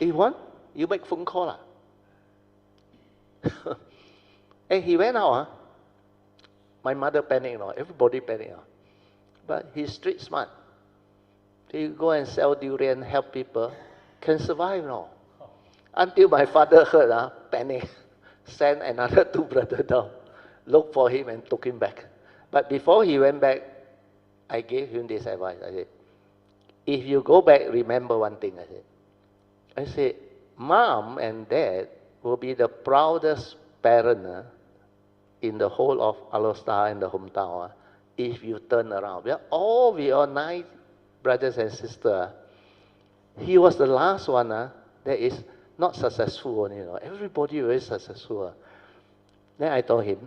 If you want, you make phone call. And he went out. My mother panicked. Everybody panicked. But he's street smart. He go and sell durian, help people, can survive now. Until my father heard, panic, sent another 2 brothers down, looked for him and took him back. But before he went back, I gave him this advice. I said, if you go back, remember one thing. I said, Mom and Dad will be the proudest parent in the whole of Alostar and the hometown if you turn around. We are 9 brothers and sisters. He was the last one that is not successful. Everybody very successful. Then I told him,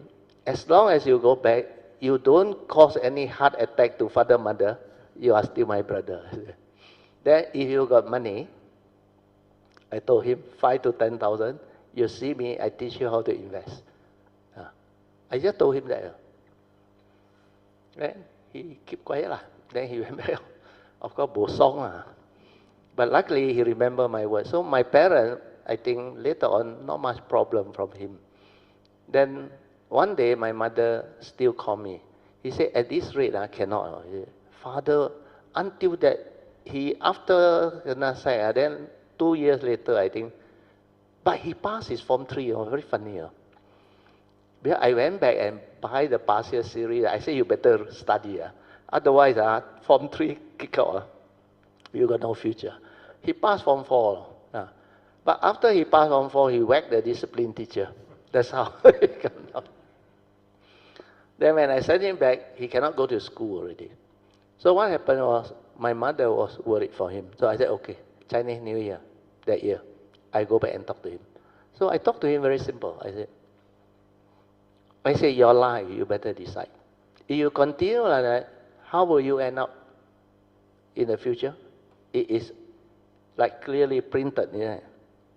as long as you go back, you don't cause any heart attack to father, mother, you are still my brother. Then if you got money, I told him 5 to 10,000, you see me, I teach you how to invest. I just told him that. Then he kept quiet. Then he went back. Of course, bo song. But luckily, he remembered my words. So my parents, I think later on, not much problem from him. Then one day, my mother still called me. He said, at this rate, I cannot. Father, until that, after Nasai, then 2 years later, I think, but he passed his Form 3, very funny. Because I went back and buy the partial series. I said, you better study. Otherwise, Form 3 kick out. You got no future. He passed Form 4. But after he passed Form 4, he whacked the discipline teacher. That's how he came out. Then when I sent him back, he cannot go to school already. So what happened was, my mother was worried for him. So I said, okay, Chinese New Year, that year, I go back and talk to him. So I talked to him very simple. I said, your life, you better decide. If you continue like that, how will you end up in the future? It is like clearly printed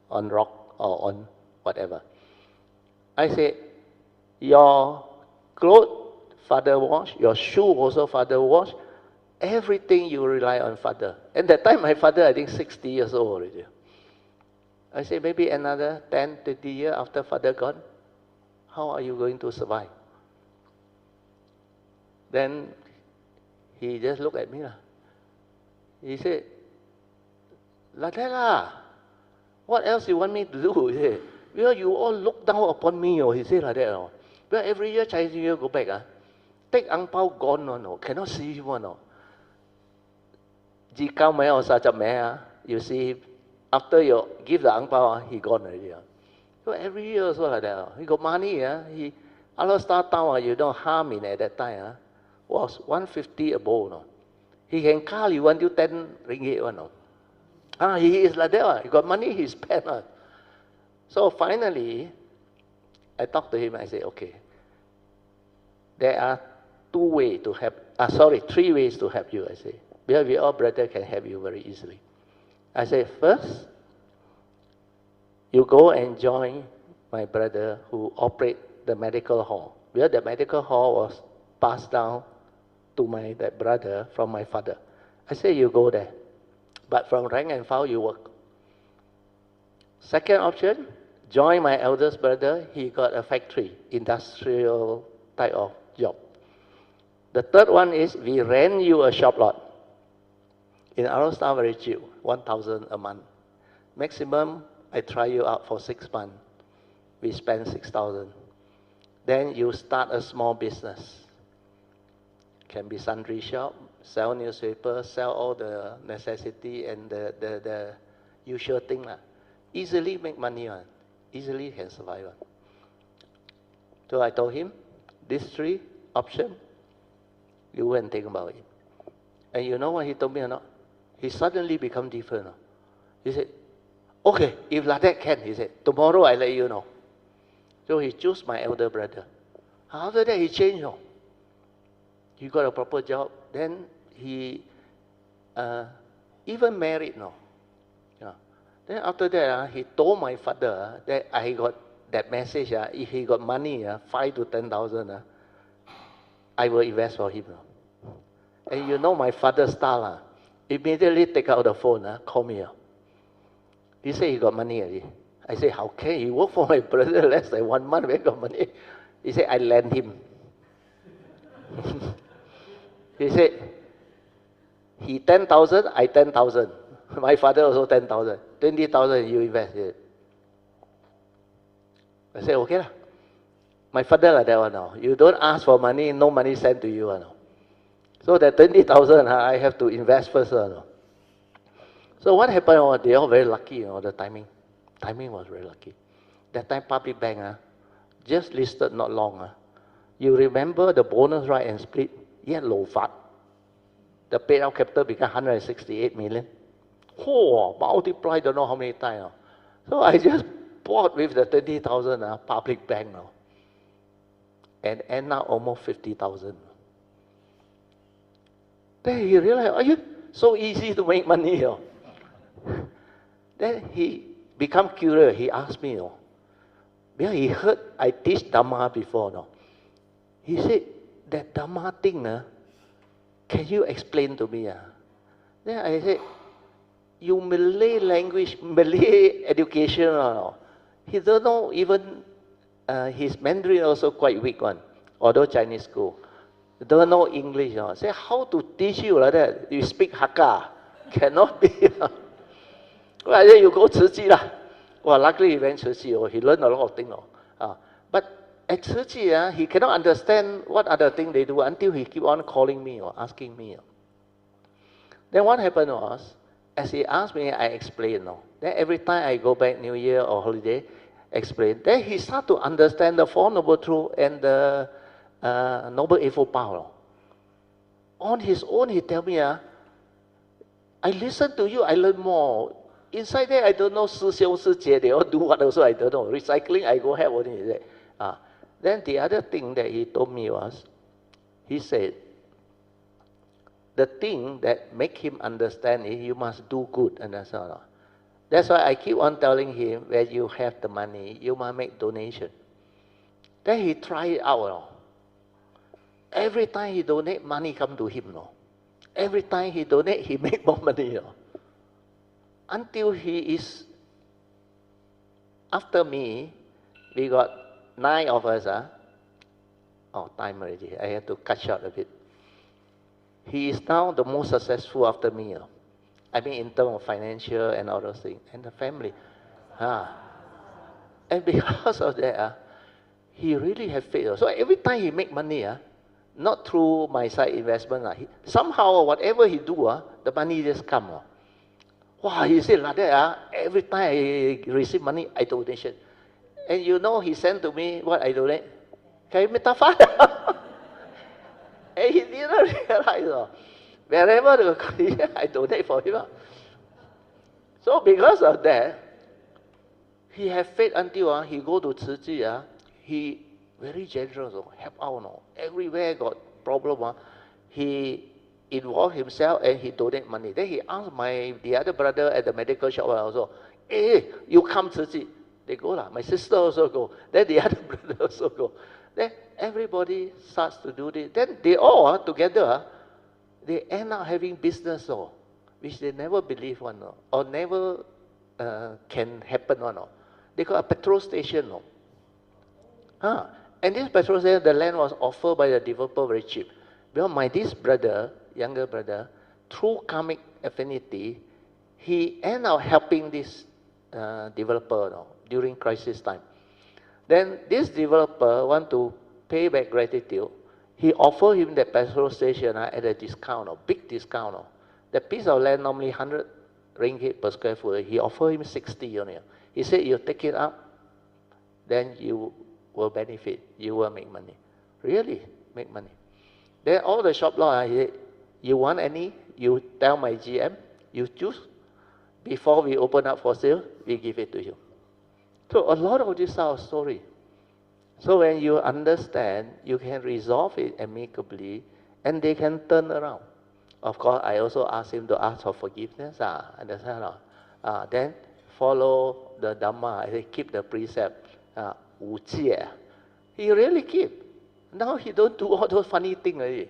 on rock or on whatever. I said, your clothes, father wash, your shoe also father wash, everything you rely on father. And that time my father, I think 60 years old already. I said, maybe another 10, 20 years after father gone, how are you going to survive? Then he just looked at me. He said, like that lah. What else you want me to do? He said, well, you all look down upon me. He said like that. Well, every year Chinese New Year go back. Take ang pao gone. Cannot see him. You see him. After you give the ang pao, he gone already. So every year also like that. He got money. He Allah Star Town, you don't harm him at that time. Was 150 above. He can call you until 10 ringgit. He is like that. He got money, he spent. So finally, I talked to him. I said, okay, there are 3 ways to help you. I say, because we all brothers can help you very easily. I said, first, you go and join my brother who operate the medical hall. Because the medical hall was passed down to that brother from my father. I said, you go there. But from rank and file, you work. Second option, join my eldest brother. He got a factory, industrial type of job. The third one is we rent you a shop lot. In our style, very cheap, 1,000 a month. Maximum, I try you out for 6 months. We spend 6,000. Then you start a small business. Can be sundry shop, sell newspaper, sell all the necessity and the usual thing. Easily make money. Easily can survive. So I told him, these 3 options, you go and think about it. And you know what he told me or not? He suddenly become different. He said, okay, if like that can, he said, tomorrow I let you know. So he chose my elder brother. After that he changed. He got a proper job. Then he even married. Then after that, he told my father that I got that message. If he got money, 5 to 10,000, I will invest for him. And you know my father's style. Immediately take out the phone, call me. He said he got money already. I said, how can he work for my brother less than 1 month? Where got money? He said, I lend him. He said, he 10,000, I 10,000. My father also 10,000. 20,000 you invest. I said, okay lah. My father like that one now. You don't ask for money, no money sent to you now. So that 20,000, I have to invest first. So what happened was they all very lucky, the timing. Timing was very lucky. That time public bank, just listed not long. You remember the bonus right and split? Yet low fat. The paid out capital became 168 million. Oh, multiply don't know how many times. So I just bought with the 20,000 public bank now. And end up almost 50,000. Then he realized, are you so easy to make money? Then he become curious. He asked me, because he heard I teach Dhamma before. He said, that Dhamma thing, can you explain to me? Then I said, you Malay language, Malay education, he don't know even, his Mandarin also quite weak one, although Chinese school. Don't know English. Say, how to teach you like that? You speak Hakka. Cannot be. Well, I said, you go Tzu Chi lah. Well, luckily he went Tzu Chi. He learned a lot of things. But at Tzu he cannot understand what other thing they do until he keep on calling me or asking me. Then what happened was, as he asked me, I explained. Then every time I go back New Year or holiday, explain. Then he start to understand the Four Noble Truths and the Noble Eightfold Path. On his own, he tell me, I listen to you, I learn more. Inside there, I don't know, Shi Xiong, Shi Jie, they all do what also, I don't know. Recycling, I go help only. Then the other thing that he told me was, he said, the thing that make him understand is you must do good, and that's all. That's why I keep on telling him, when you have the money, you must make donation. Then he try it out. Every time he donate, money come to him. Every time he donate, he make more money. Until he is, after me, we got 9 of us. Oh, time already. I have to cut short a bit. He is now the most successful after me. I mean, in terms of financial and all those things, and the family. And because of that, he really have faith. So every time he make money, not through my side investment, somehow whatever he do, the money just come. Wow, he said like that. Every time I receive money, I donation. And you know, he sent to me what I donate. Kay Metafada. And he didn't realize. Wherever I donate for him. So because of that, he have faith until he go to Tzu he very generous, help out. Everywhere got problem, he involve himself and he donate money. Then he asked the other brother at the medical shop also, hey, you come Tzu. They go lah. My sister also go. Then the other brother also go. Then everybody starts to do this. Then they all together, they end up having business, which they never believe one, or never can happen one. They got a petrol station. And this petrol station, the land was offered by the developer very cheap. Because this brother, younger brother, through karmic affinity, he ended up helping this developer during crisis time. Then this developer want to pay back gratitude. He offered him the petrol station at a discount, big discount. The piece of land normally 100 ringgit per square foot. He offered him 60 only. He said, you take it up, then you will benefit. You will make money. Really make money. Then all the shop lot, he said, you want any? You tell my GM, you choose. Before we open up for sale, we give it to you. So a lot of this are story. So when you understand, you can resolve it amicably, and they can turn around. Of course, I also ask him to ask for forgiveness. Understand? Then follow the Dhamma. I say keep the precept. Wu Jie. He really keep. Now he don't do all those funny things already.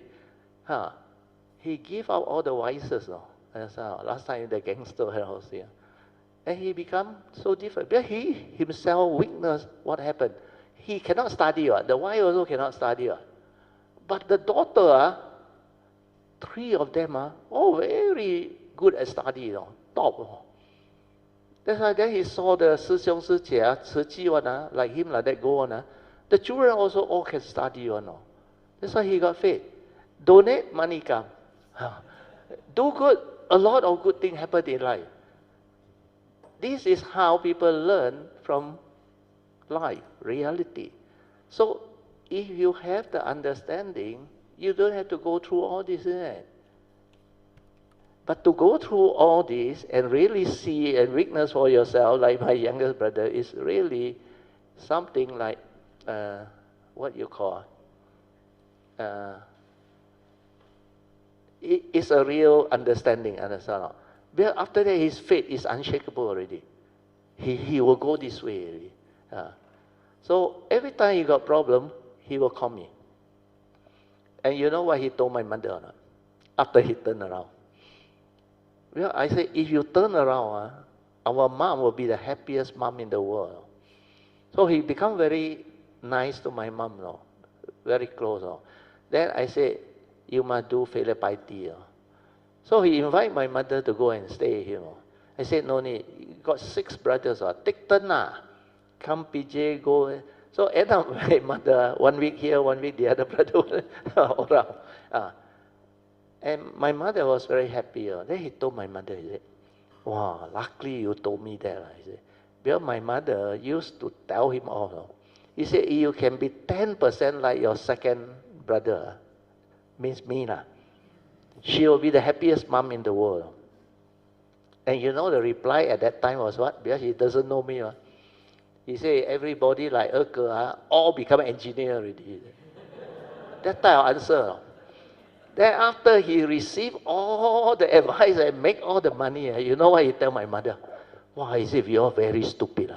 He give out all the vices. Last time the gangster house here. And he become so different. But he himself witnessed what happened. He cannot study. The wife also cannot study. But the daughter, 3 of them are all very good at study. Top. That's why then he saw the Shi Xiong, Shi Jie, Tzu Chi one, like him, like that go on. The children also all can study. That's why he got faith. Donate, money come. Do good, a lot of good things happen in life. This is how people learn from life, reality. So if you have the understanding, you don't have to go through all this. But to go through all this and really see and witness for yourself, like my youngest brother, is really something like, what you call, it's a real understanding, understand? But after that, his faith is unshakable already. He will go this way already. So every time he got problem, he will call me. And you know what he told my mother or not? After he turned around. Well, I said, if you turn around, our mom will be the happiest mom in the world. So he become very nice to my mom, very close. Then I said, you must do filial piety. So he invited my mother to go and stay with him. I said, no need. You got 6 brothers. Take turn. Come PJ, go. So end up my mother, 1 week here, 1 week the other brother all around. And my mother was very happy. Then he told my mother, he said, wow, luckily you told me that. He said, because my mother used to tell him all. He said, you can be 10% like your second brother, means me. She will be the happiest mom in the world. And you know the reply at that time was what? Because he doesn't know me. He said, everybody like all become engineer already. That type of answer. Then after he received all the advice and make all the money, you know what he tell my mother? Wow, he said, you're very stupid.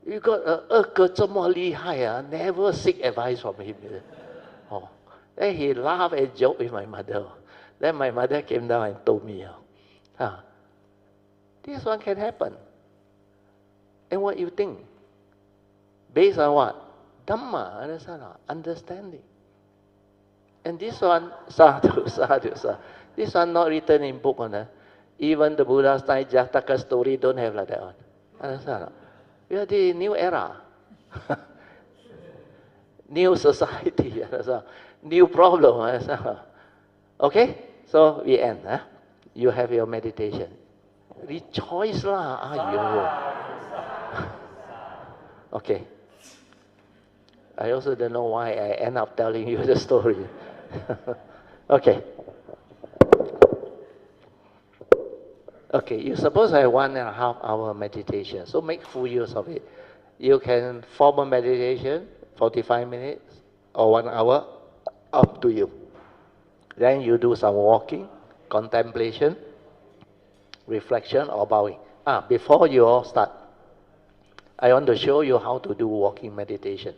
You got a 这么厉害 never seek advice from him. Then he laughed and joked with my mother. Then my mother came down and told me, this one can happen. And what you think? Based on what? Dhamma, understand? Understanding. And this one, sadhu, this one not written in book. Even the Buddha's time Jataka story don't have like that one. Understand? We are the new era. New society. New problem. Okay? So we end. You have your meditation. Rejoice lah. Okay. I also don't know why I end up telling you the story. Okay. Okay, you suppose I have 1.5 hour meditation, so make full use of it. You can form a meditation, 45 minutes or 1 hour, up to you. Then you do some walking, contemplation, reflection or bowing. Before you all start, I want to show you how to do walking meditation.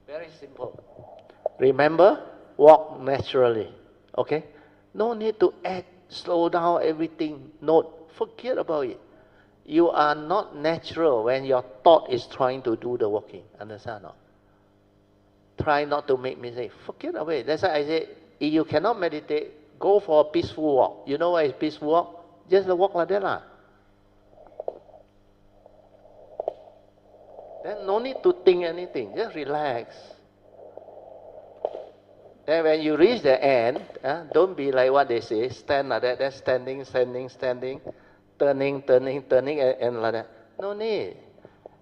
Very simple. Remember, walk naturally. Okay? No need to act, slow down everything. No, forget about it. You are not natural when your thought is trying to do the walking. Understand or not? Try not to make mistake. Forget about it. That's why I say, if you cannot meditate, go for a peaceful walk. You know what is peaceful walk? Just walk like that. Then no need to think anything. Just relax. Then when you reach the end, don't be like what they say, stand like that, then standing, turning, and like that. No need.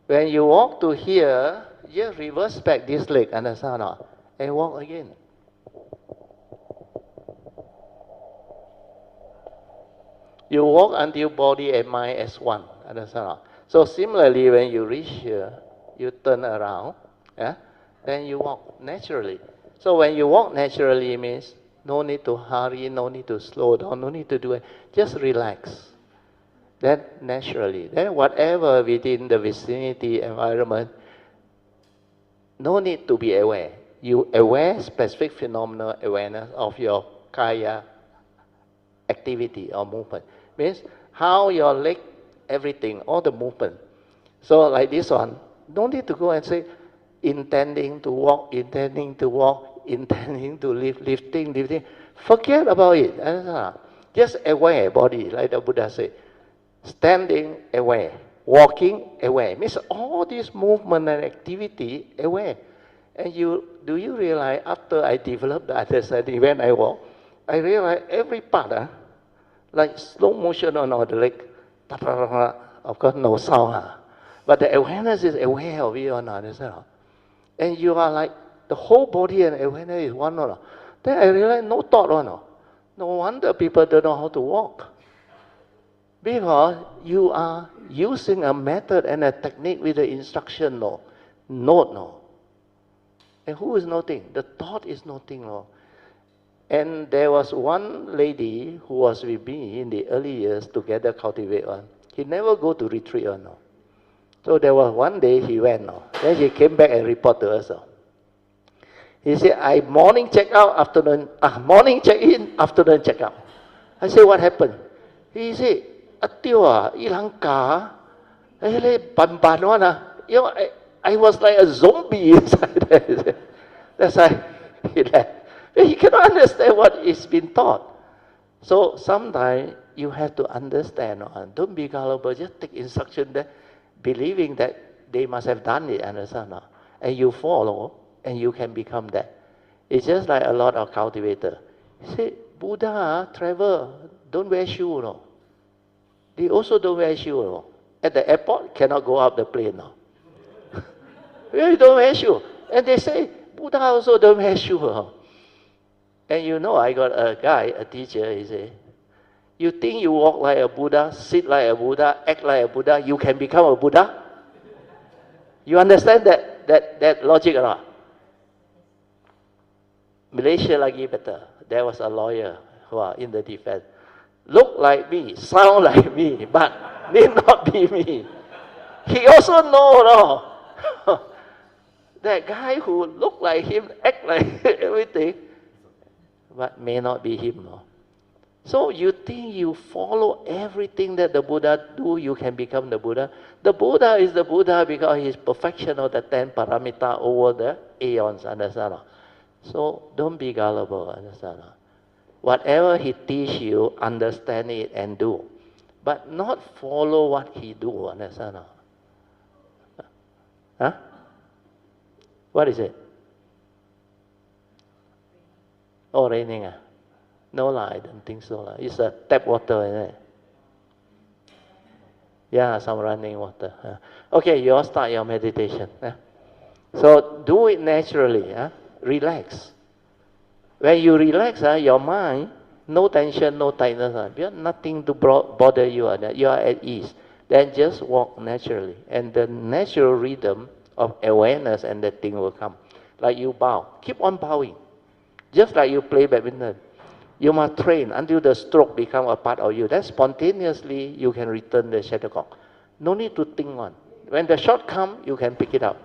When you walk to here, just reverse back this leg, understand or not? And walk again. You walk until body and mind as one, understand or not? So similarly, when you reach here, you turn around, then you walk naturally. So when you walk naturally means no need to hurry, no need to slow down, no need to do it. Just relax. Then naturally. Then whatever within the vicinity environment, no need to be aware. You aware specific phenomena awareness of your kaya activity or movement. Means how your leg, everything, all the movement. So like this one, no need to go and say, intending to walk, intending to lift, lifting. Forget about it. Just aware body, like the Buddha said. Standing, aware. Walking, aware. Means all this movement and activity, aware. And do you realize after I developed the understanding when I walk, I realize every part, like slow motion on all the leg, of course no sound. But the awareness is aware of it or not. And you are like, the whole body and awareness is one. Then I realized no thought. No wonder people don't know how to walk. Because you are using a method and a technique with the instruction. Note. And who is noting? The thought is noting. And there was one lady who was with me in the early years together cultivate one. He never go to retreat. So there was one day he went. Then he came back and report to us. He said, I morning check out, morning check in, afternoon check out. I said, what happened? He said, I was like a zombie inside there. That's why he left. He cannot understand what is being taught. So sometimes you have to understand. Don't be gullible, just take instruction there, believing that they must have done it, understand? and you follow, and you can become that. It's just like a lot of cultivator. Say, Buddha travel, don't wear shoe, no. They also don't wear shoe, no. At the airport, cannot go up the plane, no. You don't wear shoe. And they say, Buddha also don't wear shoe, no. And you know, I got a guy, a teacher, he say, you think you walk like a Buddha, sit like a Buddha, act like a Buddha, you can become a Buddha? You understand that logic or not? Malaysia lagi better. There was a lawyer who are in the defense. Look like me, sound like me, but need not be me. He also know, no? That guy who look like him, act like everything, but may not be him, no? So you think you follow everything that the Buddha do, you can become the Buddha. The Buddha is the Buddha because he is perfection of the 10 paramita over the aeons, understand? So don't be gullible, understand? Whatever he teach you, understand it and do. But not follow what he do, understand? Huh? What is it? Oh, raining. No, I don't think so. It's a tap water, isn't it? Yeah, some running water. Okay, you all start your meditation. So do it naturally. Relax. When you relax, your mind, no tension, no tightness. Nothing to bother you. You are at ease. Then just walk naturally. And the natural rhythm of awareness and that thing will come. Like you bow. Keep on bowing. Just like you play badminton. You must train until the stroke become a part of you. Then spontaneously you can return the shuttlecock. No need to think on. When the shot come, you can pick it up.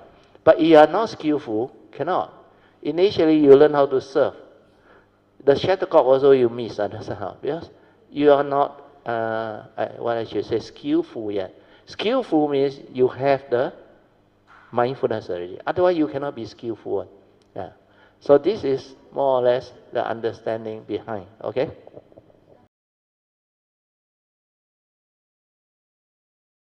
But if you are not skillful, cannot. Initially you learn how to serve. The shuttlecock also you miss, understand how? Because you are not, what I should say, skillful yet. Skillful means you have the mindfulness already. Otherwise you cannot be skillful. Yeah. So this is more or less the understanding behind, okay?